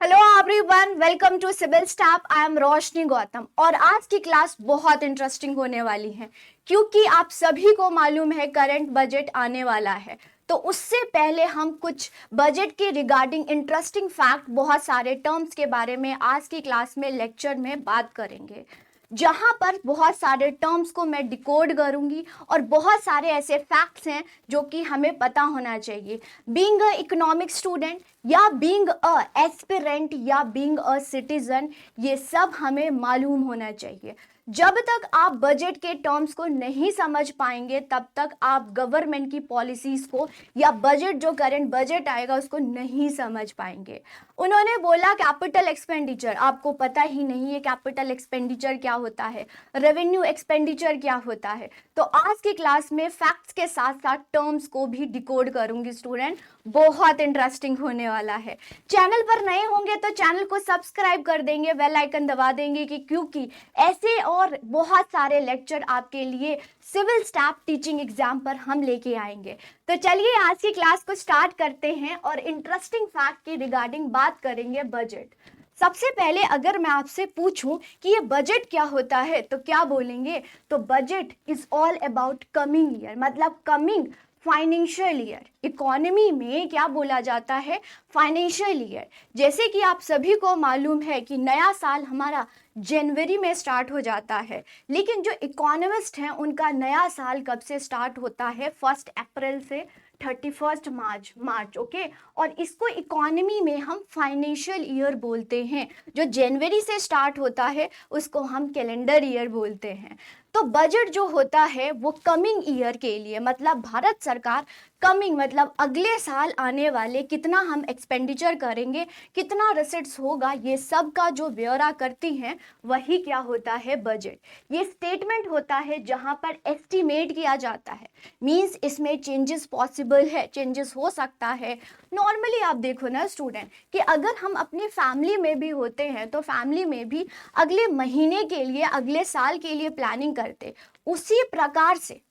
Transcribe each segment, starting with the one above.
Hello everyone, welcome to civil staff. I am Roshni Gautam और आज की क्लास बहुत इंटरेस्टिंग होने वाली है क्योंकि आप सभी को मालूम है करंट बजट आने वाला है। तो उससे पहले हम कुछ बजट के रिगार्डिंग इंटरेस्टिंग फैक्ट, बहुत सारे टर्म्स के बारे में आज की क्लास में लेक्चर में बात करेंगे, जहां पर बहुत सारे टर्म्स को मैं डिकोड करूंगी और बहुत सारे ऐसे फैक्ट्स हैं जो कि हमें पता होना चाहिए। बीइंग अ इकोनॉमिक स्टूडेंट या बीइंग अ एस्पिरेंट या बीइंग अ सिटीजन, ये सब हमें मालूम होना चाहिए। जब तक आप बजट के टर्म्स को नहीं समझ पाएंगे तब तक आप गवर्नमेंट की पॉलिसीज को या बजट, जो करंट बजट आएगा, उसको नहीं समझ पाएंगे। उन्होंने बोला कैपिटल एक्सपेंडिचर, आपको पता ही नहीं है कैपिटल एक्सपेंडिचर क्या होता है, रेवेन्यू एक्सपेंडिचर क्या होता है। तो आज की क्लास में फैक्ट्स के साथ साथ टर्म्स को भी डिकोड करूंगी स्टूडेंट, बहुत इंटरेस्टिंग होने वाला है। चैनल पर नए होंगे तो चैनल को सब्सक्राइब कर देंगे, बेल आइकन दबा देंगे क्योंकि ऐसे और बहुत सारे लेक्चर आपके लिए सिविल स्टाफ टीचिंग एग्जाम पर हम लेके आएंगे। तो चलिए आज की क्लास को स्टार्ट करते हैं और इंटरेस्टिंग फैक्ट की रिगार्डिंग बात करेंगे बजट। सबसे पहले अगर मैं आपसे पूछूं कि ये बजट क्या होता है तो क्या बोलेंगे? तो budget is all about coming year, मतलब कमिंग फाइनेंशियल ईयर। इकोनॉमी में क्या बोला जाता है? Financial year. जैसे कि आप सभी को मालूम है कि नया साल हमारा जनवरी में स्टार्ट हो जाता है, लेकिन जो इकोनॉमिस्ट हैं उनका नया साल कब से स्टार्ट होता है? 1 अप्रैल से 31 मार्च। ओके, और इसको इकोनॉमी में हम फाइनेंशियल ईयर बोलते हैं। जो जनवरी से स्टार्ट होता है उसको हम कैलेंडर ईयर बोलते हैं। तो बजट जो होता है वो कमिंग ईयर के लिए, मतलब भारत सरकार कमिंग मतलब अगले साल आने वाले कितना हम एक्सपेंडिचर करेंगे, कितना रिसिट्स होगा, ये सब का जो ब्यौरा करती हैं वही क्या होता है? बजट। ये स्टेटमेंट होता है जहां पर एस्टिमेट किया जाता है, मींस इसमें चेंजेस पॉसिबल है, चेंजेस हो सकता है। नॉर्मली आप देखो ना स्टूडेंट कि अगर हम अपनी फैमिली में भी होते हैं तो फैमिली में भी अगले महीने के लिए, अगले साल के लिए प्लानिंग करते, उसी प्रकार से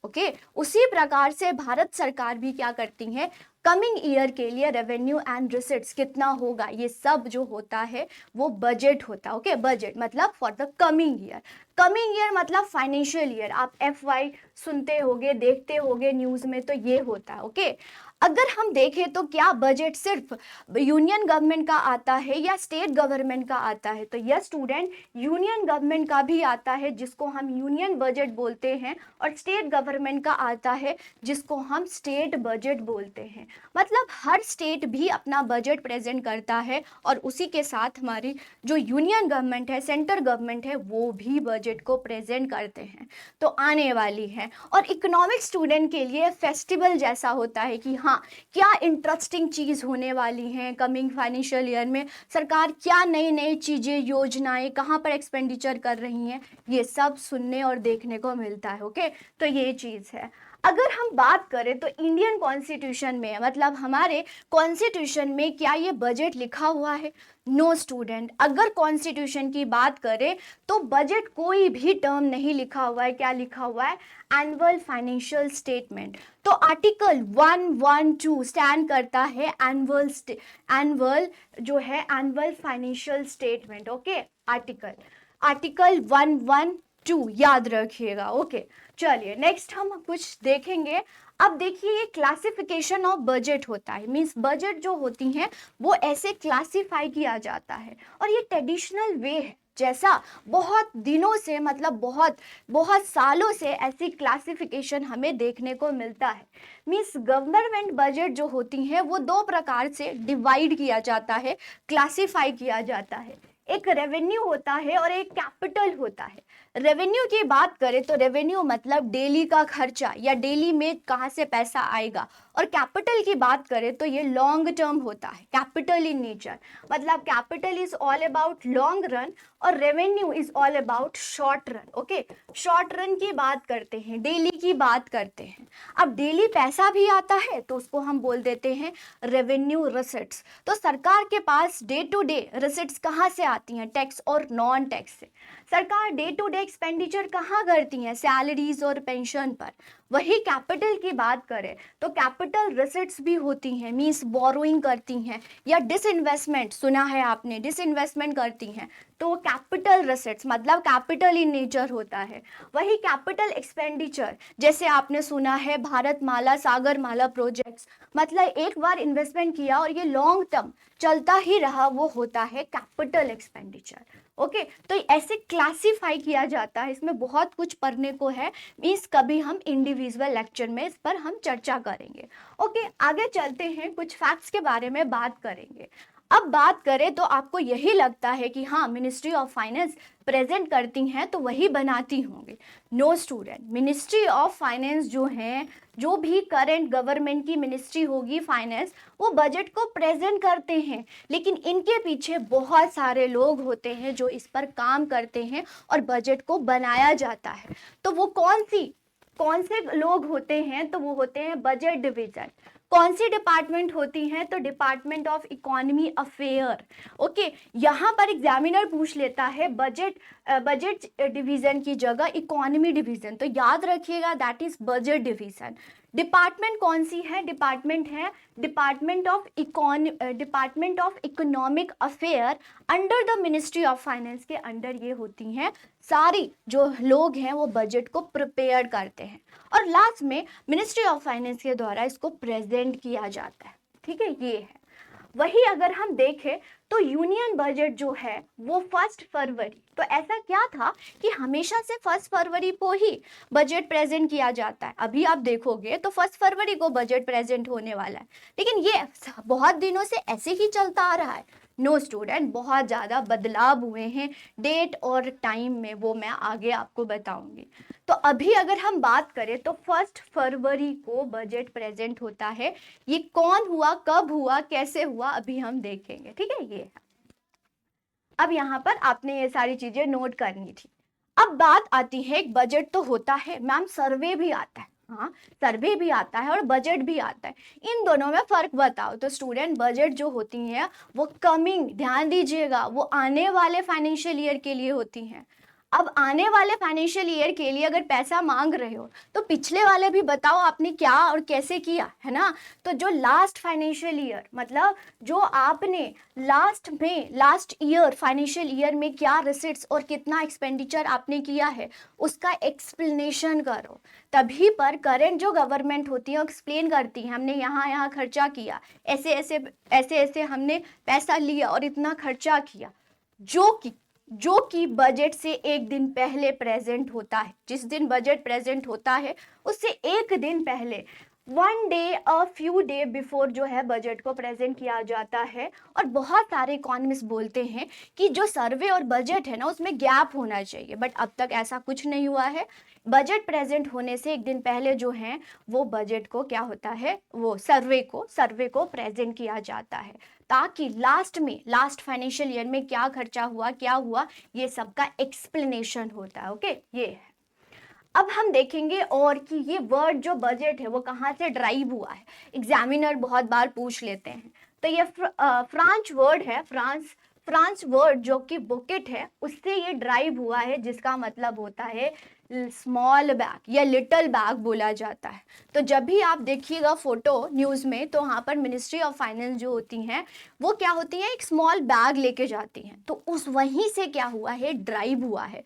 उसी प्रकार से भारत सरकार भी क्या करती है? कमिंग ईयर के लिए रेवेन्यू एंड रिसिट्स कितना होगा, ये सब जो होता है वो बजट होता है। बजट मतलब for the coming year. Coming year मतलब फाइनेंशियल ईयर। आप FY सुनते होगे, देखते होगे न्यूज में, तो ये होता है। अगर हम देखें तो क्या बजट सिर्फ यूनियन गवर्नमेंट का आता है या स्टेट गवर्नमेंट का आता है? तो यस स्टूडेंट, यूनियन गवर्नमेंट का भी आता है जिसको हम यूनियन बजट बोलते हैं, और स्टेट गवर्नमेंट का आता है जिसको हम स्टेट बजट बोलते हैं। मतलब हर स्टेट भी अपना बजट प्रेजेंट करता है और उसी के साथ हमारी जो यूनियन गवर्नमेंट है, सेंट्रल गवर्नमेंट है, वो भी बजट को प्रेजेंट करते हैं। तो आने वाली है, और इकोनॉमिक स्टूडेंट के लिए फेस्टिवल जैसा होता है कि हाँ, क्या इंटरेस्टिंग चीज होने वाली है कमिंग फाइनेंशियल ईयर में, सरकार क्या नई नई चीजें, योजनाएं कहां पर एक्सपेंडिचर कर रही हैं, ये सब सुनने और देखने को मिलता है। तो ये चीज है। अगर हम बात करें तो इंडियन कॉन्स्टिट्यूशन में, मतलब हमारे कॉन्स्टिट्यूशन में क्या ये बजट लिखा हुआ है? नो स्टूडेंट, अगर कॉन्स्टिट्यूशन की बात करें तो बजट कोई भी टर्म नहीं लिखा हुआ है। क्या लिखा हुआ है? Annual financial statement. तो आर्टिकल 112 स्टैंड करता है एनुअल जो है एनुअल फाइनेंशियल स्टेटमेंट। आर्टिकल 112 याद रखिएगा। चलिए नेक्स्ट हम कुछ देखेंगे। अब देखिए, ये क्लासिफिकेशन ऑफ बजट होता है, मींस बजट जो होती हैं वो ऐसे क्लासिफाई किया जाता है, और ये ट्रेडिशनल वे है, जैसा बहुत दिनों से, मतलब बहुत बहुत सालों से ऐसी क्लासिफिकेशन हमें देखने को मिलता है। मींस गवर्नमेंट बजट जो होती हैं वो दो प्रकार से डिवाइड किया जाता है, क्लासिफाई किया जाता है। एक रेवेन्यू होता है और एक कैपिटल होता है। रेवेन्यू की बात करें तो रेवेन्यू मतलब डेली का खर्चा या डेली में कहाँ से पैसा आएगा, और कैपिटल की बात करें तो ये लॉन्ग टर्म होता है, कैपिटल इन नेचर, मतलब capital is all about long run और revenue is all about short run. Short run की बात करते हैं, डेली की बात करते हैं। अब डेली पैसा भी आता है तो उसको हम बोल देते हैं रेवेन्यू रिसिट्स। तो सरकार के पास डे टू डे रिसिट्स कहाँ से आती हैं? टैक्स और नॉन टैक्स से। सरकार डे टू डे एक्सपेंडिचर कहाँ करती है? सैलरीज और पेंशन पर। वही कैपिटल की बात करें तो कैपिटल रिसिट्स भी होती हैं, मींस बोरोइंग करती हैं, या डिसइन्वेस्टमेंट सुना है आपने, डिसइन्वेस्टमेंट करती हैं, तो वो कैपिटल रिसिट्स मतलब कैपिटल इन नेचर होता है। वही कैपिटल एक्सपेंडिचर, जैसे आपने सुना है भारतमाला सागरमाला प्रोजेक्ट्स, मतलब एक बार इन्वेस्टमेंट किया और ये लॉन्ग टर्म चलता ही रहा, वो होता है कैपिटल एक्सपेंडिचर। ओके, तो ऐसे क्लासिफाई किया जाता है, इसमें बहुत कुछ पढ़ने को है, मीन्स कभी हम इंडिविजुअल लेक्चर में इस पर हम चर्चा करेंगे। ओके, आगे चलते हैं, कुछ फैक्ट्स के बारे में बात करेंगे। अब बात करें तो आपको यही लगता है कि हाँ मिनिस्ट्री ऑफ फाइनेंस प्रेजेंट करती हैं तो वही बनाती होंगी। No student, ministry of finance जो है, जो भी करंट गवर्नमेंट की मिनिस्ट्री होगी फाइनेंस, वो बजट को प्रेजेंट करते हैं, लेकिन इनके पीछे बहुत सारे लोग होते हैं जो इस पर काम करते हैं और बजट को बनाया जाता है। तो वो कौन से लोग होते हैं, तो वो होते हैं बजट डिवीजन। कौन सी डिपार्टमेंट होती हैं, तो department of economy affair. Okay, यहाँ पर एग्जामिनर पूछ लेता है बजट डिवीजन की जगह इकोनॉमी डिवीजन, तो याद रखिएगा that is budget division. Department कौन सी है, डिपार्टमेंट है department of economic affair under the ministry of finance के अंडर ये होती हैं। सारी जो लोग हैं वो बजट को प्रिपेयर करते हैं और लास्ट में मिनिस्ट्री ऑफ फाइनेंस के द्वारा इसको प्रेजेंट किया जाता है। ठीक है, ये है। वही अगर हम देखें तो यूनियन बजट जो है वो 1 फरवरी, तो ऐसा क्या था कि हमेशा से 1 फरवरी को ही बजट प्रेजेंट किया जाता है। अभी आप देखोगे तो 1 फरवरी को बजट प्रेजेंट होने वाला है, लेकिन ये बहुत दिनों से ऐसे ही चलता आ रहा है। नो स्टूडेंट, बहुत ज़्यादा बदलाव हुए हैं डेट और टाइम में, वो मैं आगे आपको बताऊंगी। तो अभी अगर हम बात करें तो 1 फरवरी को बजट प्रेजेंट होता है। ये कौन हुआ, कब हुआ, कैसे हुआ, अभी हम देखेंगे। ठीक है, ये है। अब यहाँ पर आपने ये सारी चीजें नोट करनी थी। अब बात आती है, एक बजट तो होता है मैम, सर्वे भी आता है। हाँ, सर्वे भी आता है और बजट भी आता है, इन दोनों में फर्क बताओ। तो स्टूडेंट, बजट जो होती है वो कमिंग, ध्यान दीजिएगा, वो आने वाले फाइनेंशियल ईयर के लिए होती हैं। अब आने वाले फाइनेंशियल ईयर के लिए अगर पैसा मांग रहे हो तो पिछले वाले भी बताओ आपने क्या और कैसे किया है ना। तो जो लास्ट फाइनेंशियल ईयर, मतलब जो आपने लास्ट ईयर फाइनेंशियल ईयर में क्या रिसिट्स और कितना एक्सपेंडिचर आपने किया है उसका एक्सप्लेनेशन करो। तभी पर करंट जो गवर्नमेंट होती है वो एक्सप्लेन करती है, हमने यहाँ खर्चा किया, ऐसे हमने पैसा लिया और इतना खर्चा किया, जो कि बजट से एक दिन पहले प्रेजेंट होता है। जिस दिन बजट प्रेजेंट होता है उससे एक दिन पहले, 1 day a few day before जो है बजट को प्रेजेंट किया जाता है। और बहुत सारे इकोनॉमिस्ट बोलते हैं कि जो सर्वे और बजट है ना उसमें गैप होना चाहिए, बट अब तक ऐसा कुछ नहीं हुआ है। बजट प्रेजेंट होने से एक दिन पहले जो है वो बजट को क्या होता है, वो सर्वे को प्रेजेंट किया जाता है, ताकि लास्ट फाइनेंशियल ईयर में क्या खर्चा हुआ, क्या हुआ, ये सबका एक्सप्लेनेशन होता है। ओके, ये है। अब हम देखेंगे और कि ये वर्ड जो बजट है वो कहाँ से ड्राइव हुआ है, एग्जामिनर बहुत बार पूछ लेते हैं। तो ये फ्रांच वर्ड है, फ्रांस वर्ड जो कि बुकेट है उससे ये ड्राइव हुआ है, जिसका मतलब होता है स्मॉल बैग या लिटिल बैग बोला जाता है। तो जब भी आप देखिएगा फोटो न्यूज़ में तो वहाँ पर मिनिस्ट्री ऑफ फाइनेंस जो होती हैं वो क्या होती है, एक स्मॉल बैग लेके जाती हैं। तो उस वहीं से क्या हुआ है, ड्राइव हुआ है,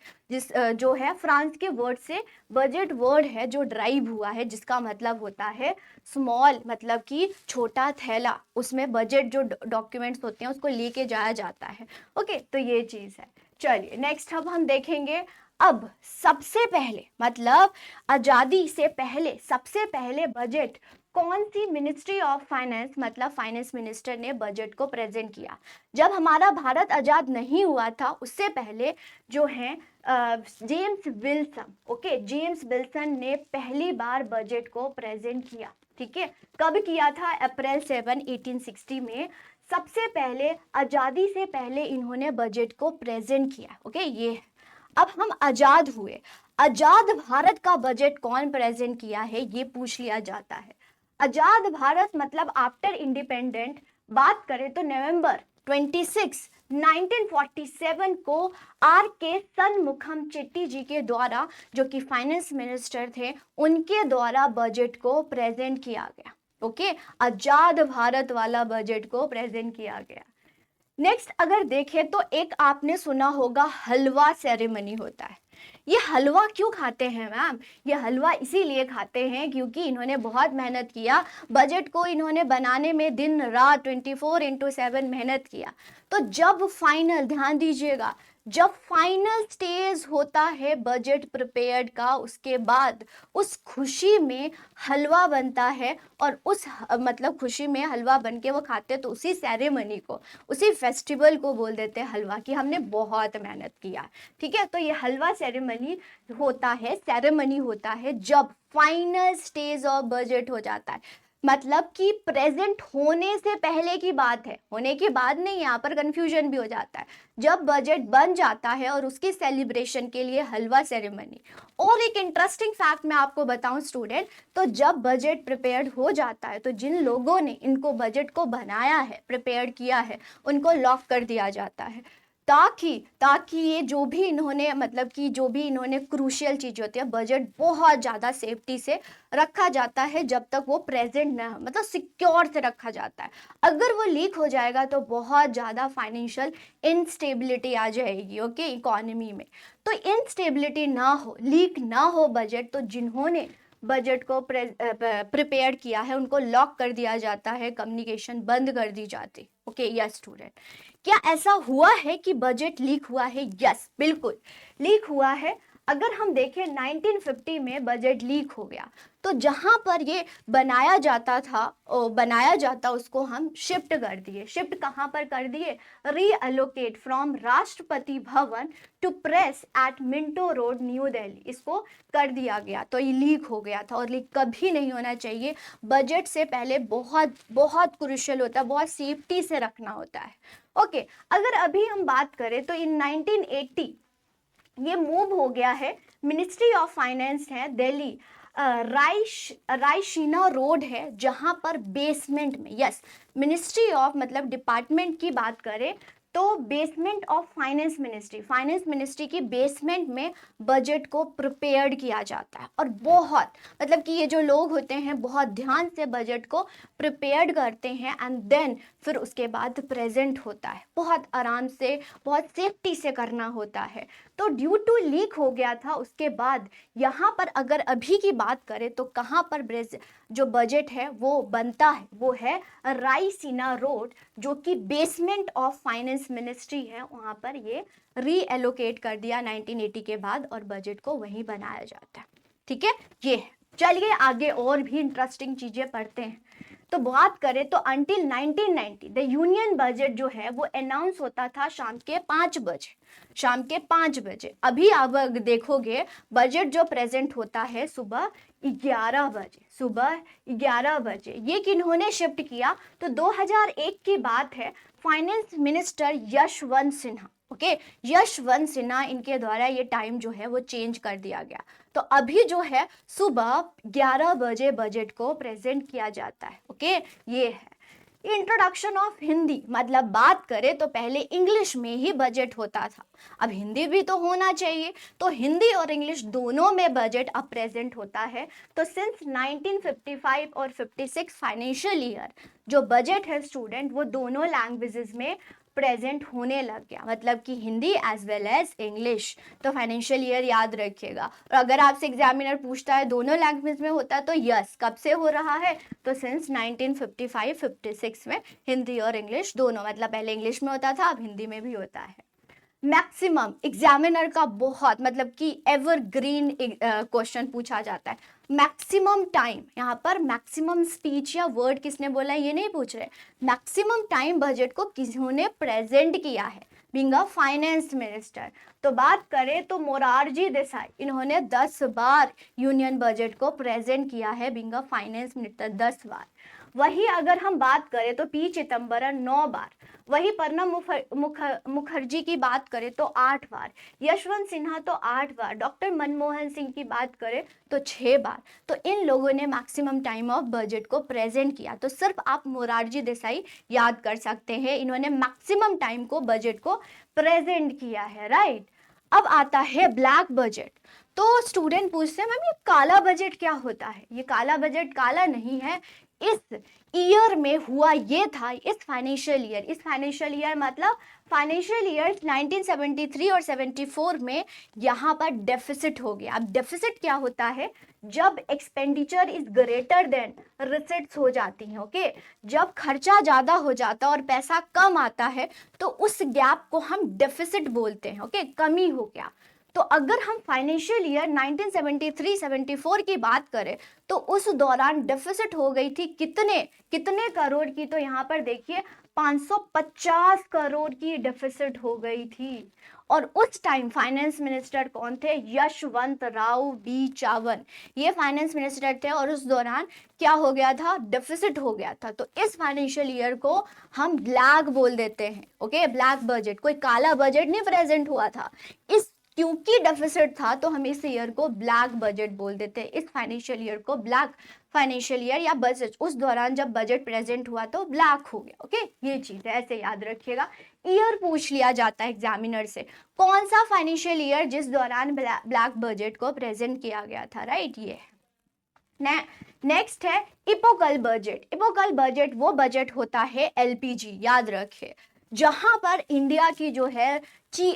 जो है फ्रांस के वर्ड से बजट वर्ड है जो ड्राइव हुआ है, जिसका मतलब होता है स्मॉल, मतलब कि छोटा थैला, उसमें बजट जो डॉक्यूमेंट्स होते हैं उसको लेके जाया जाता है। ओके, तो ये चीज़ है। चलिए नेक्स्ट अब हम देखेंगे। अब सबसे पहले, मतलब आज़ादी से पहले सबसे पहले बजट कौन सी मिनिस्ट्री ऑफ फाइनेंस, मतलब फाइनेंस मिनिस्टर ने बजट को प्रेजेंट किया। जब हमारा भारत आज़ाद नहीं हुआ था उससे पहले जो है James Wilson, okay, James Wilson ने पहली बार बजट को प्रेजेंट किया। ठीक है, कब किया था, अप्रैल 7, 1860 में सबसे पहले, आज़ादी से पहले इन्होंने बजट को प्रेजेंट किया। ओके, ये है। अब हम आज़ाद हुए, आज़ाद भारत का बजट कौन प्रेजेंट किया है ये पूछ लिया जाता है। आज़ाद भारत मतलब आफ्टर इंडिपेंडेंट बात करें तो नवंबर 26 1947 को आर के सनमुखम चेट्टी जी के द्वारा, जो कि फाइनेंस मिनिस्टर थे, उनके द्वारा बजट को प्रेजेंट किया गया। ओके, आजाद भारत वाला बजट को प्रेजेंट किया गया। नेक्स्ट अगर देखें तो एक आपने सुना होगा हलवा सेरेमनी होता है। ये हलवा क्यों खाते हैं मैम? ये हलवा इसीलिए खाते हैं क्योंकि इन्होंने बहुत मेहनत किया, बजट को इन्होंने बनाने में दिन रात 24/7 मेहनत किया। तो जब फाइनल, ध्यान दीजिएगा, जब फाइनल स्टेज होता है बजट प्रिपेयर्ड का, उसके बाद उस खुशी में हलवा बनता है और उस मतलब खुशी में हलवा बन के वो खाते हैं, तो उसी सेरेमनी को, उसी फेस्टिवल को बोल देते हैं हलवा, कि हमने बहुत मेहनत किया। ठीक है, तो ये हलवा सेरेमनी होता है जब फाइनल स्टेज ऑफ बजट हो जाता है, मतलब कि प्रेजेंट होने से पहले की बात है, होने के बाद नहीं, यहाँ पर कंफ्यूजन भी हो जाता है। जब बजट बन जाता है और उसकी सेलिब्रेशन के लिए हलवा सेरेमनी। और एक इंटरेस्टिंग फैक्ट मैं आपको बताऊं स्टूडेंट, तो जब बजट प्रिपेयर्ड हो जाता है तो जिन लोगों ने इनको बजट को बनाया है, प्रिपेयर किया है, उनको लॉक कर दिया जाता है, ताकि ये जो भी इन्होंने, मतलब कि जो भी इन्होंने क्रूशियल चीज़ होती है, बजट बहुत ज़्यादा सेफ्टी से रखा जाता है जब तक वो प्रेजेंट ना हो, मतलब सिक्योर से रखा जाता है। अगर वो लीक हो जाएगा तो बहुत ज़्यादा फाइनेंशियल इनस्टेबिलिटी आ जाएगी, ओके, इकोनॉमी में। तो इनस्टेबिलिटी ना हो, लीक ना हो बजट, तो जिन्होंने बजट को प्रिपेयर किया है उनको लॉक कर दिया जाता है, कम्युनिकेशन बंद कर दी जाती। ओके, यस स्टूडेंट, क्या ऐसा हुआ है कि बजट लीक हुआ है? यस, बिल्कुल लीक हुआ है। अगर हम देखें 1950 में बजट लीक हो गया, तो जहां पर ये बनाया जाता उसको हम शिफ्ट कर दिए। शिफ्ट कहां पर कर दिए? Reallocate from Rashtrapati Bhavan to press at Minto road, new Delhi, इसको कर दिया गया। तो ये लीक हो गया था, और लीक कभी नहीं होना चाहिए। बजट से पहले बहुत बहुत क्रूशियल होता है, बहुत सेफ्टी से रखना होता है। ओके, अगर अभी हम बात करें तो इन 1980 ये मूव हो गया है, मिनिस्ट्री ऑफ फाइनेंस है दिल्ली, रायशीना रोड है, जहां पर बेसमेंट में, यस, मिनिस्ट्री ऑफ मतलब डिपार्टमेंट की बात करें तो बेसमेंट ऑफ फाइनेंस मिनिस्ट्री की बेसमेंट में बजट को प्रिपेयर्ड किया जाता है। और बहुत, मतलब कि ये जो लोग होते हैं बहुत ध्यान से बजट को प्रिपेयर्ड करते हैं, एंड देन फिर उसके बाद प्रेजेंट होता है। बहुत आराम से, बहुत सेफ्टी से करना होता है। तो ड्यू टू लीक हो गया था, उसके बाद यहाँ पर अगर अभी की बात करें तो कहाँ पर जो बजट है वो बनता है, वो है रायसीना रोड, जो कि बेसमेंट ऑफ फाइनेंस मिनिस्ट्री है, वहाँ पर ये रीएलोकेट कर दिया 1980 के बाद, और बजट को वहीं बनाया जाता है। ठीक है, ये है। चलिए आगे और भी इंटरेस्टिंग चीजें पढ़ते हैं। तो बात करें तो अंटिल 1990 द यूनियन बजट जो है वो अनाउंस होता था शाम के 5 बजे। अभी आप देखोगे बजट जो प्रेजेंट होता है सुबह 11 बजे। ये किन्होंने शिफ्ट किया? तो 2001 की बात है, finance minister Yashwant Sinha, okay, Yashwant Sinha, इनके द्वारा ये टाइम जो है वो चेंज कर दिया गया। तो अभी जो है सुबह 11 बजे बजट को प्रेजेंट किया जाता है। ओके, ये है। इंट्रोडक्शन ऑफ हिंदी, मतलब बात करें तो पहले इंग्लिश में ही बजट होता था, अब हिंदी भी तो होना चाहिए, तो हिंदी और इंग्लिश दोनों में बजट अब प्रेजेंट होता है। तो सिंस 1955 और 56 फाइनेंशियल ईयर जो बजट है स्टूडेंट, वो दोनों लैंग्वेजेस में प्रेजेंट होने लग गया, मतलब कि Hindi as well as English. तो फाइनेंशियल ईयर याद रखिएगा। और अगर आपसे एग्जामिनर पूछता है दोनों लैंग्वेज में होता है तो यस, कब से हो रहा है? तो सिंस 1955-56 में हिंदी और इंग्लिश दोनों, मतलब पहले इंग्लिश में होता था, अब हिंदी में भी होता है। मैक्सिमम, एग्जामिनर का बहुत, मतलब कि एवरग्रीन क्वेश्चन पूछा जाता है। मैक्सिमम टाइम, यहाँ पर मैक्सिमम स्पीच या वर्ड किसने बोला है ये नहीं पूछ रहे, मैक्सिमम टाइम बजट को किन्होंने प्रेजेंट किया है, बीइंग अ फाइनेंस मिनिस्टर। तो बात करें तो मोरारजी देसाई, इन्होंने 10 बार यूनियन बजट को प्रेजेंट किया है, बीइंग अ फाइनेंस मिनिस्टर 10 बार। वही अगर हम बात करें तो पी चिदम्बरम 9 बार, वही प्रणब मुखर्जी की बात करें तो 8 बार, यशवंत सिन्हा तो 8 बार, डॉक्टर मनमोहन सिंह की बात करें तो 6 बार। तो इन लोगों ने मैक्सिमम टाइम ऑफ बजट को प्रेजेंट किया। तो सिर्फ आप मोरारजी देसाई याद कर सकते हैं, इन्होंने मैक्सिमम टाइम को बजट को प्रेजेंट किया है, राइट। अब आता है ब्लैक बजट। तो स्टूडेंट पूछते हैं मैम ये काला बजट क्या होता है? ये काला बजट काला नहीं है, इस ईयर में हुआ ये था, इस फाइनेंशियल ईयर मतलब फाइनेंशियल ईयर 1973 और 74 में यहाँ पर डेफिसिट हो गया। अब डेफिसिट क्या होता है? जब expenditure is greater than receipts हो जाती हैं, ओके। जब खर्चा ज्यादा हो जाता है और पैसा कम आता है तो उस गैप को हम डेफिसिट बोलते हैं, ओके, कमी हो गया। तो अगर हम फाइनेंशियल ईयर 1973-74 की बात करें तो उस दौरान डेफिसिट हो गई थी कितने करोड़ की? तो यहाँ पर देखिए 550 करोड़ की डेफिसिट हो गई थी। और उस टाइम फाइनेंस मिनिस्टर कौन थे? यशवंत राव बी चावन, ये फाइनेंस मिनिस्टर थे। और उस दौरान क्या हो गया था? डेफिसिट हो गया था। तो इस फाइनेंशियल ईयर को हम ब्लैक बोल देते हैं, ओके, ब्लैक बजट। कोई काला बजट नहीं प्रेजेंट हुआ था, इस क्योंकि डेफिसिट था तो हम इस ईयर को ब्लैक बजट बोल देते हैं। इस फाइनेंशियल ईयर को ब्लैक फाइनेंशियल ईयर या बजट, उस दौरान जब बजट प्रेजेंट हुआ तो ब्लैक हो गया, ओके। ये चीज है, ऐसे याद रखिएगा। ईयर पूछ लिया जाता है एग्जामिनर से, कौन सा फाइनेंशियल ईयर जिस दौरान ब्लैक बजट को प्रेजेंट किया गया था, राइट। ये है। नेक्स्ट है इपोकल बजट। इपोकल बजट वो बजट होता है एलपीजी, याद रखिए, जहां पर इंडिया की जो है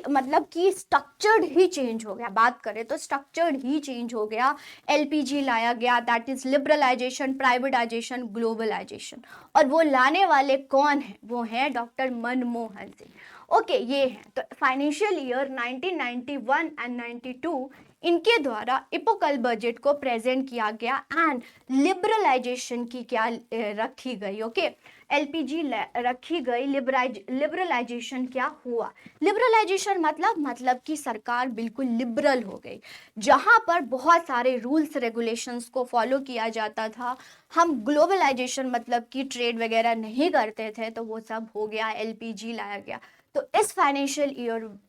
मतलब कि स्ट्रक्चर्ड ही चेंज हो गया। बात करें तो स्ट्रक्चर्ड ही चेंज हो गया, एलपीजी लाया गया, that is liberalisation, privatisation, globalisation. और वो लाने वाले कौन है? वो है डॉक्टर मनमोहन सिंह, ओके। ये है तो फाइनेंशियल ईयर 1991 एंड 92 इनके द्वारा इपोकल बजट को प्रेजेंट किया गया एंड लिबरलाइजेशन की क्या रखी गई, ओके। एलपीजी रखी गई, लिबरलाइजेशन क्या हुआ? लिबरलाइजेशन मतलब कि सरकार बिल्कुल लिबरल हो गई, जहां पर बहुत सारे रूल्स रेगुलेशंस को फॉलो किया जाता था। हम ग्लोबलाइजेशन मतलब कि ट्रेड वगैरह नहीं करते थे, तो वो सब हो गया, एलपीजी लाया गया। तो इस फाइनेंशियल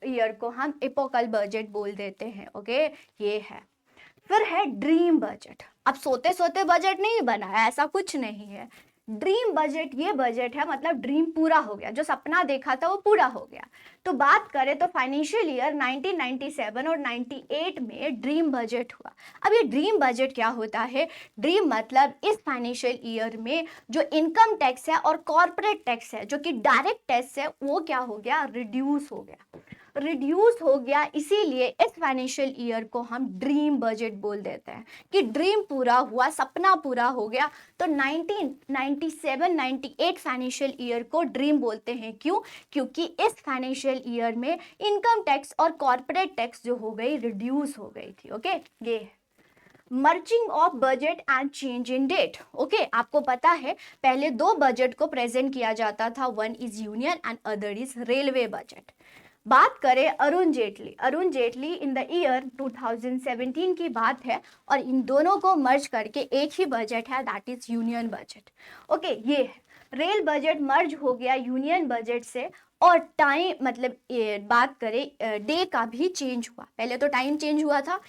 ईयर को हम इपोकल बजट बोल देते हैं, ओके। ये है। फिर है ड्रीम बजट। अब सोते सोते बजट नहीं बना है, ऐसा कुछ नहीं है। ड्रीम बजट ये बजट है, मतलब ड्रीम पूरा हो गया, जो सपना देखा था वो पूरा हो गया। तो बात करें तो फाइनेंशियल ईयर 1997 और 98 में ड्रीम बजट हुआ। अब ये ड्रीम बजट क्या होता है? ड्रीम मतलब इस फाइनेंशियल ईयर में जो इनकम टैक्स है और कॉर्पोरेट टैक्स है, जो कि डायरेक्ट टैक्स है, वो क्या हो गया? रिड्यूस हो गया, रिड्यूस हो गया। इसीलिए इस फाइनेंशियल ईयर को हम ड्रीम बजट बोल देते हैं कि ड्रीम पूरा हुआ, सपना पूरा हो गया। तो 1997-98 फाइनेंशियल ईयर को ड्रीम बोलते हैं। क्यों? क्योंकि इस फाइनेंशियल ईयर में इनकम टैक्स और कॉर्पोरेट टैक्स जो हो गई, रिड्यूस हो गई थी, ओके। ये merging of budget and change in date, okay. आपको पता है पहले दो बजट को प्रेजेंट किया जाता था, one is union and other is railway budget. बात करें Arun Jaitley in the year 2017 की बात है, और इन दोनों को मर्ज करके एक ही बजट है, that is union budget, okay. ये है रेल बजट मर्ज हो गया यूनियन बजट से। और टाइम मतलब बात करें डे का भी चेंज हुआ। पहले तो टाइम चेंज हुआ था,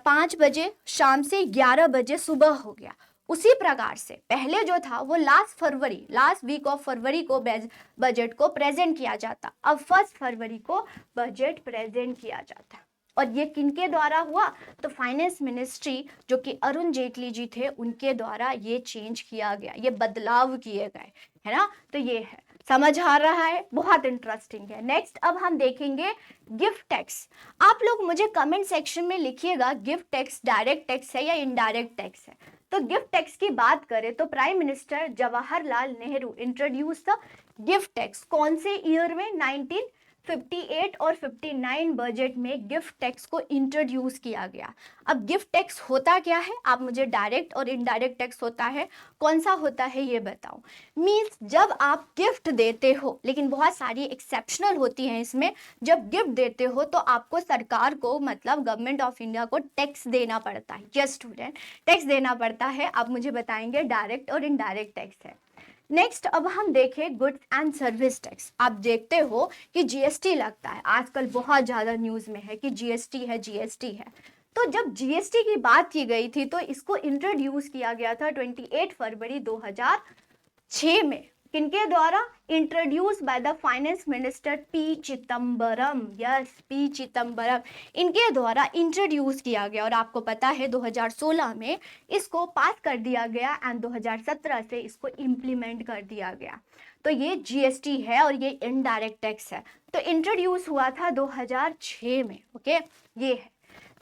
5 बजे शाम से 11 बजे सुबह हो गया। उसी प्रकार से पहले जो था वो लास्ट वीक ऑफ फरवरी को बजट को प्रेजेंट किया जाता, अब 1 फरवरी को बजट प्रेजेंट किया जाता। और ये किनके द्वारा हुआ? तो फाइनेंस मिनिस्ट्री जो कि अरुण जेटली जी थे, उनके द्वारा ये चेंज किया गया, ये बदलाव किए गए, है ना। तो ये है, समझ आ रहा है, बहुत इंटरेस्टिंग है। नेक्स्ट अब हम देखेंगे गिफ्ट टैक्स। आप लोग मुझे कमेंट सेक्शन में लिखिएगा गिफ्ट टैक्स डायरेक्ट टैक्स है या इनडायरेक्ट टैक्स है। तो गिफ्ट टैक्स की बात करें तो prime minister Jawaharlal Nehru introduce the gift tax. कौन से ईयर में? 1958 और 59 बजट में गिफ्ट टैक्स को इंट्रोड्यूस किया गया। अब गिफ्ट टैक्स होता क्या है? आप मुझे डायरेक्ट और इनडायरेक्ट टैक्स होता है, कौन सा होता है ये बताओ। मीन्स जब आप गिफ्ट देते हो, लेकिन बहुत सारी एक्सेप्शनल होती हैं इसमें, जब गिफ्ट देते हो तो आपको सरकार को मतलब गवर्नमेंट ऑफ इंडिया को टैक्स देना पड़ता है। यस स्टूडेंट, टैक्स देना पड़ता है। आप मुझे बताएंगे डायरेक्ट और इनडायरेक्ट टैक्स है। नेक्स्ट अब हम देखें गुड्स एंड सर्विस टैक्स। आप देखते हो कि जीएसटी लगता है, आजकल बहुत ज्यादा न्यूज में है कि जीएसटी है, जीएसटी है। तो जब जीएसटी की बात की गई थी तो इसको इंट्रोड्यूस किया गया था 28 फरवरी 2006 में। किनके द्वारा? Introduce by the finance minister P Chidambaram. Yes, P Chidambaram, इनके द्वारा इंट्रोड्यूस किया गया। और आपको पता है 2016 में इसको पास कर दिया गया एंड 2017 से इसको इम्प्लीमेंट कर दिया गया। तो ये जीएसटी है और ये इनडायरेक्ट टैक्स है। तो इंट्रोड्यूस हुआ था 2006 में। ओके, ये है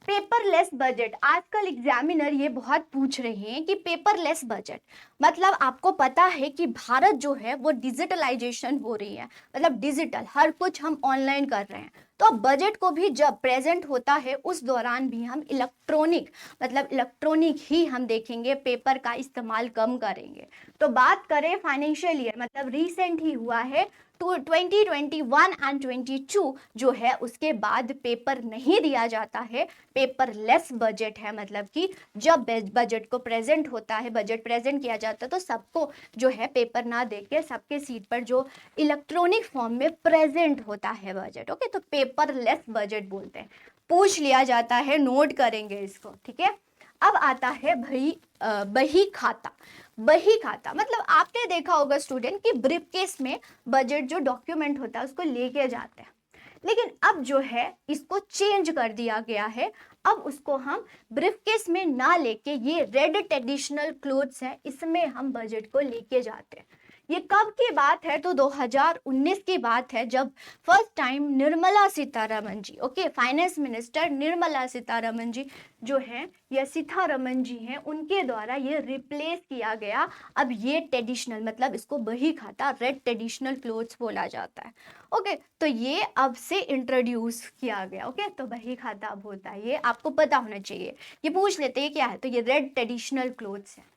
पेपरलेस बजट। आजकल एग्जामिनर ये बहुत पूछ रहे हैं कि पेपरलेस बजट मतलब आपको पता है कि भारत जो है वो डिजिटलाइजेशन हो रही है, मतलब डिजिटल हर कुछ हम ऑनलाइन कर रहे हैं। तो बजट को भी जब प्रेजेंट होता है उस दौरान भी हम इलेक्ट्रॉनिक मतलब इलेक्ट्रॉनिक ही हम देखेंगे, पेपर का इस्तेमाल कम करेंगे। तो बात करें फाइनेंशियल ईयर मतलब रिसेंट ही हुआ है तो 2021 एंड 22 जो है उसके बाद पेपर नहीं दिया जाता है, पेपरलेस बजट है। मतलब कि जब बजट को प्रेजेंट होता है, बजट प्रेजेंट किया जाता है तो सबको जो है पेपर ना देके सबके सीट पर जो इलेक्ट्रॉनिक फॉर्म में प्रेजेंट होता है बजट। ओके, तो पेपरलेस बजट बोलते हैं। पूछ लिया जाता है, नोट करेंगे इसको, ठीक है। अब आता है बही खाता। बही खाता मतलब आपने देखा होगा स्टूडेंट कि ब्रीफकेस में बजट जो डॉक्यूमेंट होता है उसको लेके जाते हैं, लेकिन अब जो है इसको चेंज कर दिया गया है। अब उसको हम ब्रीफकेस में ना लेके ये रेड ट्रेडिशनल क्लोथ्स है इसमें हम बजट को लेके जाते हैं। ये कब की बात है? तो 2019 की बात है जब first time Nirmala Sitharaman ji, okay, finance minister Nirmala Sitharaman ji जो है या सीतारमन जी हैं, उनके द्वारा ये रिप्लेस किया गया। अब ये ट्रेडिशनल मतलब इसको बही खाता रेड ट्रेडिशनल क्लोथ्स बोला जाता है। ओके, तो ये अब से इंट्रोड्यूस किया गया। ओके, तो बही खाता अब होता है, ये आपको पता होना चाहिए। ये पूछ लेते हैं क्या है, तो ये रेड ट्रेडिशनल क्लोथ्स है।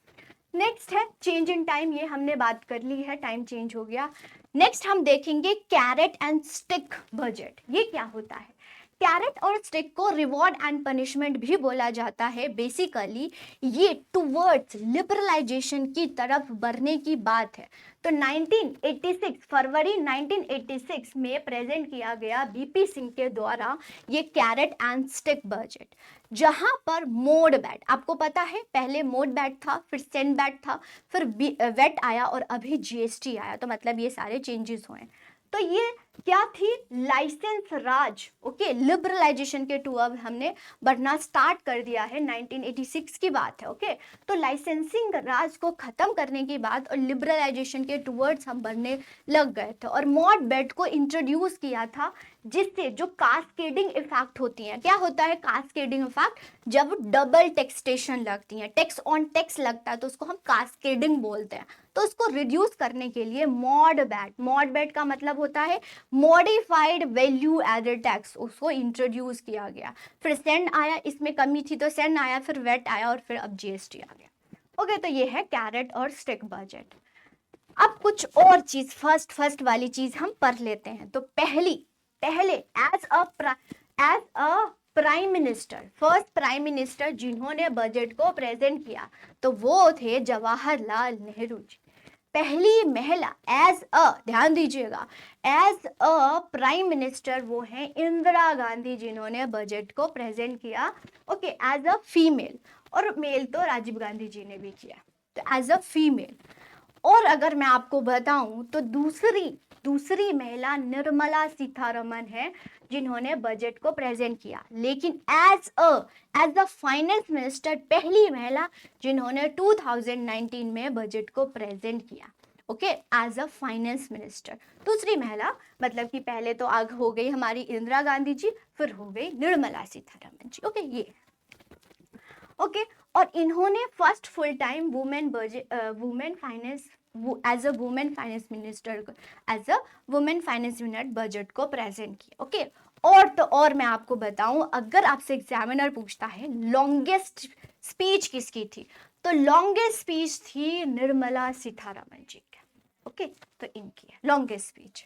नेक्स्ट है चेंज इन टाइम, ये हमने बात कर ली है, टाइम चेंज हो गया। नेक्स्ट हम देखेंगे कैरेट एंड स्टिक बजट। ये क्या होता है? कैरेट और स्टिक को रिवॉर्ड एंड पनिशमेंट भी बोला जाता है। बेसिकली ये टुवर्ड्स लिबरलाइजेशन की तरफ बढ़ने की बात है। तो 1986 फरवरी 1986 में प्रेजेंट किया गया बीपी सिंह के द्वारा ये कैरेट एंड स्टिक बजट, जहां पर मोड बैट, आपको पता है पहले मोड बैट था, फिर सेंड बैट था, फिर वेट आया और अभी जीएसटी आया। तो मतलब ये सारे चेंजेस हुए। तो ये क्या थी? लाइसेंस राज। ओके, लिबरलाइजेशन के टू अब हमने बढ़ना स्टार्ट कर दिया है, 1986 की बात है। ओके, तो लाइसेंसिंग राज को खत्म करने के बाद और लिबरलाइजेशन के टूवर्ड्स हम बढ़ने लग गए थे और मॉड बेट को इंट्रोड्यूस किया था, जिससे जो कास्केडिंग इफेक्ट होती हैं। क्या होता है कास्केडिंग इफेक्ट? जब डबल टैक्सेशन लगती है, टैक्स ऑन टैक्स लगता है तो उसको हम कास्केडिंग बोलते हैं। तो उसको रिड्यूस करने के लिए मॉड बैट का मतलब होता है मॉडिफाइड वैल्यू एडेड टैक्स, उसको इंट्रोड्यूस किया गया। फिर सेंड आया, इसमें कमी थी तो सेंड आया, फिर वेट आया और फिर अब जीएसटी आ गया। ओके, तो ये है कैरेट और स्टिक बजट। अब कुछ और चीज फर्स्ट वाली चीज हम पढ़ लेते हैं। तो पहले as a prime minister, first prime minister जिन्होंने बजट को प्रेजेंट किया तो वो थे जवाहरलाल नेहरू जी। पहली महिला एज अ, ध्यान दीजिएगा, एज अ प्राइम मिनिस्टर वो हैं इंदिरा गांधी जिन्होंने बजट को प्रेजेंट किया। ओके, एज अ फीमेल, और मेल तो राजीव गांधी जी ने भी किया। तो एज अ फीमेल। और अगर मैं आपको बताऊं तो दूसरी महिला निर्मला सीतारमन है जिन्होंने बजट को प्रेजेंट किया। लेकिन एज द फाइनेंस मिनिस्टर पहली महिला जिन्होंने 2019 में बजट को प्रेजेंट किया। Okay, as a finance minister दूसरी महिला, मतलब कि पहले तो आग हो गई हमारी इंदिरा गांधी जी, फिर हो गई निर्मला सीतारमन जी। ओके, ये ओके और इन्होंने first full time women finance as a women finance minister budget को प्रेजेंट किया। ओके, और तो और मैं आपको बताऊं, अगर आपसे एग्जामिनर पूछता है लॉन्गेस्ट स्पीच किसकी थी, तो लॉन्गेस्ट स्पीच थी निर्मला सीतारमन जी की। ओके, तो इनकी है लॉन्गेस्ट स्पीच।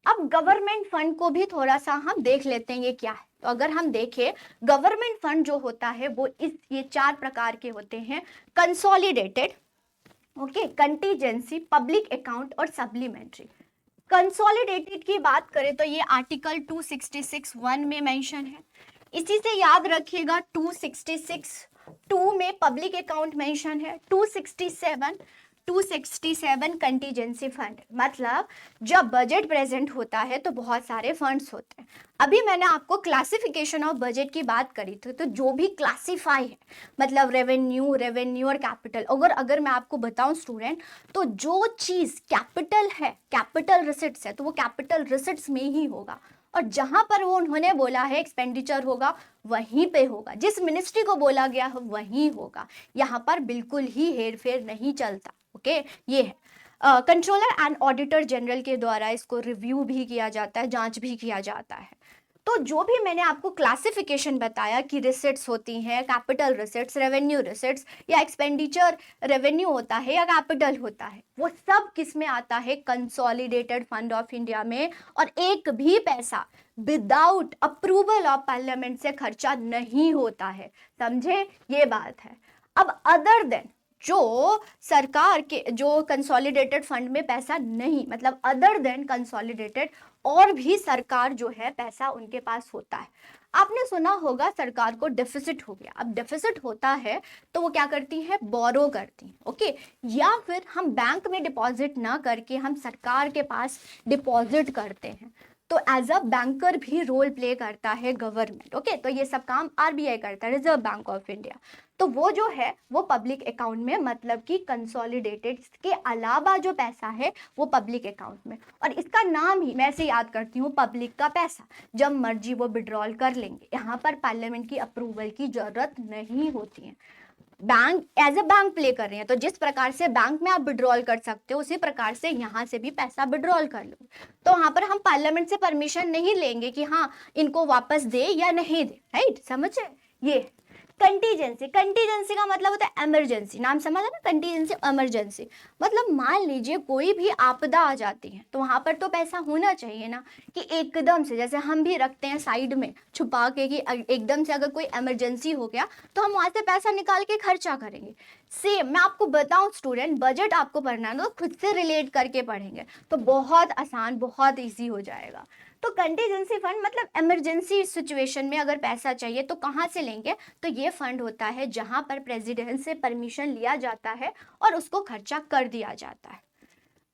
अब गवर्नमेंट फंड को भी थोड़ा सा हम देख लेते हैं ये क्या है। तो अगर हम देखें गवर्नमेंट फंड जो होता है वो ये 4 प्रकार के होते हैं। Consolidated, okay, contingency, public account और सप्लीमेंट्री। कंसोलिडेटेड की बात करें तो ये आर्टिकल 266(1) में मेंशन है। इसी से याद रखिएगा 266(2) में पब्लिक अकाउंट मेंशन है, 267 कंटीजेंसी फंड। मतलब जब बजट प्रेजेंट होता है तो बहुत सारे फंड्स होते हैं। अभी मैंने आपको क्लासिफिकेशन ऑफ बजट की बात करी थी, तो जो भी क्लासिफाई है मतलब रेवेन्यू और कैपिटल, अगर मैं आपको बताऊं स्टूडेंट, तो जो चीज कैपिटल है, कैपिटल रिसिट्स है, तो वो कैपिटल रिसिट्स में ही होगा, और जहां पर वो उन्होंने बोला है एक्सपेंडिचर होगा वहीं पे होगा, जिस मिनिस्ट्री को बोला गया है वहीं होगा। यहाँ पर बिल्कुल ही हेरफेर नहीं चलता। ओके, ये है। कंट्रोलर एंड ऑडिटर जनरल के द्वारा इसको रिव्यू भी किया जाता है, जांच भी किया जाता है। तो जो भी मैंने आपको क्लासिफिकेशन बताया कि रिसिट्स होती हैं, कैपिटल रिसिट्स, रेवेन्यू रिसिट्स, या एक्सपेंडिचर रेवेन्यू होता है या कैपिटल होता है, वो सब किस में आता है? कंसोलिडेटेड फंड ऑफ इंडिया में। और एक भी पैसा विदाउट अप्रूवल ऑफ पार्लियामेंट से खर्चा नहीं होता है। समझे? ये बात है। अब अदर देन जो सरकार के जो कंसोलिडेटेड फंड में पैसा नहीं, मतलब अदर देन कंसोलिडेटेड और भी सरकार जो है पैसा उनके पास होता है। आपने सुना होगा सरकार को डेफिसिट हो गया। अब डेफिसिट होता है तो वो क्या करती है? बोरो करती है। ओके, या फिर हम बैंक में डिपॉजिट ना करके हम सरकार के पास डिपॉजिट करते हैं, तो एज अ बैंकर भी रोल प्ले करता है गवर्नमेंट। ओके, तो ये सब काम आरबीआई करता है, रिजर्व बैंक ऑफ इंडिया। तो वो जो है वो पब्लिक अकाउंट में, मतलब कि कंसोलिडेटेड के अलावा जो पैसा है वो पब्लिक अकाउंट में। और इसका नाम ही मैं ऐसे याद करती हूँ, पब्लिक का पैसा। जब मर्जी वो विड्रॉल कर लेंगे, यहाँ पर पार्लियामेंट की अप्रूवल की जरूरत नहीं होती है। Bank as a bank play कर रहे हैं, तो जिस प्रकार से बैंक में आप विड्रॉल कर सकते हो उसी प्रकार से यहाँ से भी पैसा विड्रॉल कर लो। तो वहां पर हम पार्लियामेंट से परमिशन नहीं लेंगे कि हाँ इनको वापस दे या नहीं दे, राइट? समझे? ये कंटीजेंसी का मतलब होता है इमरजेंसी। नाम समझ है ना, कंटीजेंसी, इमरजेंसी। मतलब मान लीजिए कोई भी आपदा आ जाती है तो वहां पर तो पैसा होना चाहिए ना, कि एकदम से, जैसे हम भी रखते हैं साइड में छुपा के, कि एकदम से अगर कोई इमरजेंसी हो गया तो हम वहां से पैसा निकाल के खर्चा करेंगे। सेम मैं आपको बताऊं स्टूडेंट, बजट आपको पढ़ना है तो खुद से रिलेट करके पढ़ेंगे तो बहुत आसान, बहुत ईजी हो जाएगा। तो कंटीजेंसी फंड मतलब इमरजेंसी सिचुएशन में अगर पैसा चाहिए तो कहाँ से लेंगे? तो ये फंड होता है जहां पर प्रेसिडेंट से परमिशन लिया जाता है और उसको खर्चा कर दिया जाता है।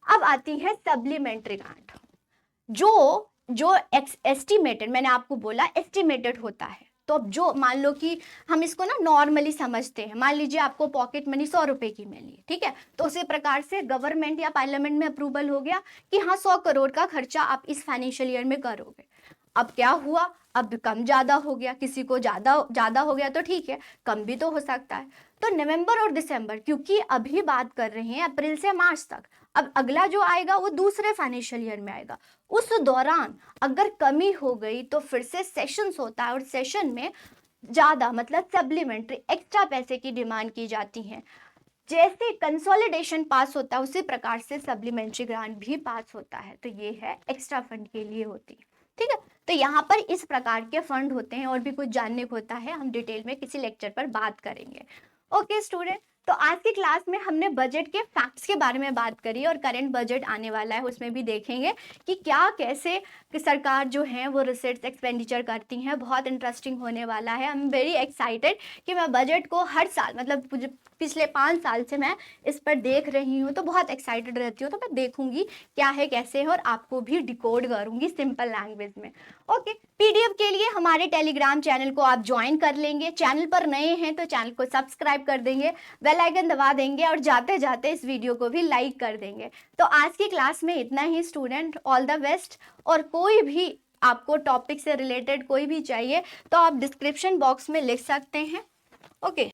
अब आती है सप्लीमेंट्री ग्रांट। जो जो एस्टिमेटेड, मैंने आपको बोला एस्टिमेटेड होता है। तो अब जो मान लो कि हम इसको ना नॉर्मली समझते हैं, मान लीजिए आपको पॉकेट मनी 100 रुपए की मिली, ठीक है, तो उसी प्रकार से गवर्नमेंट या पार्लियामेंट में अप्रूवल हो गया कि हाँ 100 करोड़ का खर्चा आप इस फाइनेंशियल ईयर में करोगे। अब क्या हुआ? अब कम ज्यादा हो गया, किसी को ज्यादा ज्यादा हो गया तो ठीक है, कम भी तो हो सकता है। तो नवंबर और दिसंबर, क्योंकि अभी बात कर रहे हैं अप्रैल से मार्च तक, अब अगला जो आएगा वो दूसरे फाइनेंशियल ईयर में आएगा, उस दौरान अगर कमी हो गई तो फिर से सेशंस होता है और सेशन में ज्यादा मतलब सप्लीमेंट्री एक्स्ट्रा पैसे की डिमांड की जाती है। जैसे कंसोलिडेशन पास होता है उसी प्रकार से सप्लीमेंट्री ग्रांट भी पास होता है, तो ये है एक्स्ट्रा फंड के लिए होती है। ठीक है, तो यहाँ पर इस प्रकार के फंड होते हैं, और भी कुछ जानने को होता है हम डिटेल में किसी लेक्चर पर बात करेंगे। ओके स्टूडेंट, तो आज की क्लास में हमने बजट के फैक्ट्स के बारे में बात करी और करंट बजट आने वाला है उसमें भी देखेंगे कि क्या कैसे कि सरकार जो है वो रिसर्च एक्सपेंडिचर करती हैं। बहुत इंटरेस्टिंग होने वाला है। आई एम वेरी एक्साइटेड कि मैं बजट को हर साल, मतलब पिछले 5 साल से मैं इस पर देख रही हूँ, तो बहुत एक्साइटेड रहती हूँ। तो मैं देखूंगी क्या है कैसे है और आपको भी डिकोड करूंगी सिंपल लैंग्वेज में। ओके, पीडीएफ के लिए हमारे टेलीग्राम चैनल को आप ज्वाइन कर लेंगे। चैनल पर नए हैं तो चैनल को सब्सक्राइब कर देंगे, बेल आइकन दबा देंगे और जाते जाते इस वीडियो को भी लाइक कर देंगे। तो आज की क्लास में इतना ही स्टूडेंट, ऑल द बेस्ट। और कोई भी आपको टॉपिक से रिलेटेड कोई भी चाहिए तो आप डिस्क्रिप्शन बॉक्स में लिख सकते हैं। ओके,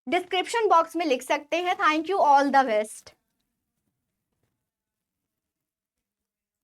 डिस्क्रिप्शन बॉक्स में लिख सकते हैं। Thank you, all the best.